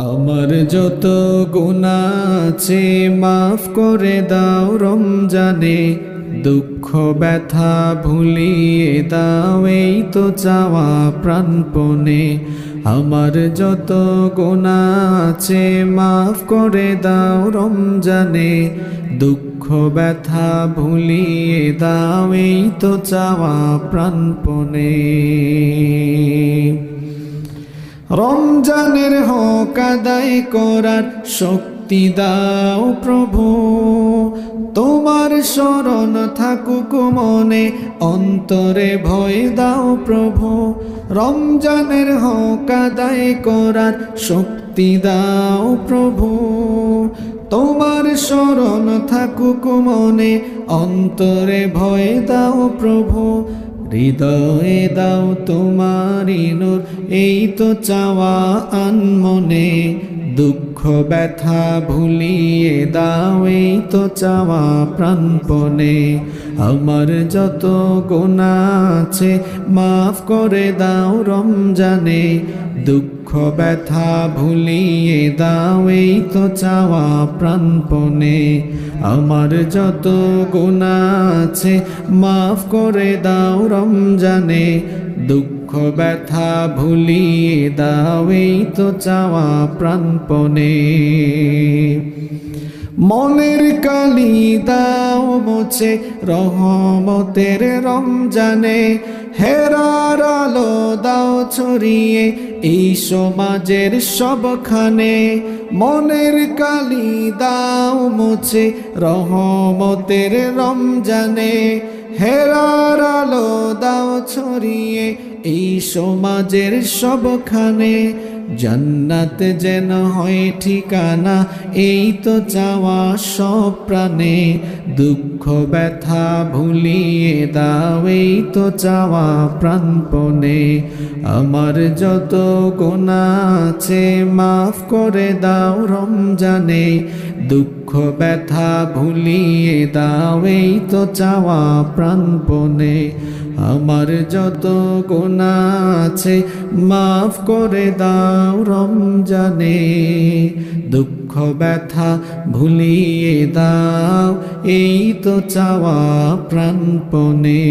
আমার যত গুনাহ আছে মাফ করে দাও রমজানে, দুঃখ ব্যথা ভুলিয়ে দাও এই তো চাওয়া প্রাণপণে। আমার যত গুনাহ আছে মাফ করে দাও রমজানে, দুঃখ ব্যথা ভুলিয়ে দাও এই তো চাওয়া প্রাণপণে। রমজানের হক আদায় করার শক্তি দাও প্রভু, তোমার শরণ থাকুক মনে, অন্তরে ভয় দাও প্রভু। রমজানের হক আদায় করার শক্তি দাও প্রভু, তোমার শরণ থাকুক মনে, অন্তরে ভয় দাও প্রভু। হৃদয়ে দাও তোমারি নূর এই তো চাওয়া আনমনে, দুঃখ ব্যথা ভুলিয়ে দাও এই তো চাওয়া প্রাণপণে। আমার যত গুনাহ আছে মাফ করে দাও রমজানে, দুঃখ ব্যথা ভুলিয়ে দাও এই তো চাওয়া প্রাণপণে। আমার যত গুনাহ আছে মাফ করে দাও রমজানে, দুঃখ ব্যথা ভুলিয়ে দাও এই তো চাওয়া প্রাণপণে। মনের কালি দাও মুছে রহমতের রমজানে, হেরার আলো দাও ছড়িয়ে এই সমাজের সবখানে। মনের কালি দাও মুছে রহমতের রমজানে, হেরার আলো দাও ছড়িয়ে এই সমাজের সবখানে। জান্নাত যেন হয় ঠিকানা এই তো চাওয়া সব প্রাণে, দুঃখ ব্যথা ভুলিয়ে দাও এই তো চাওয়া প্রাণপণে। আমার যত গুনাহ আছে মাফ করে দাও রমজানে, দুঃখ ব্যথা ভুলিয়ে দাও এই তো চাওয়া প্রাণপণে। আমার যত গুনাহ আছে মাফ করে দাও রমজানে, দুঃখ ব্যথা ভুলিয়ে দাও এই তো চাওয়া প্রাণপণে।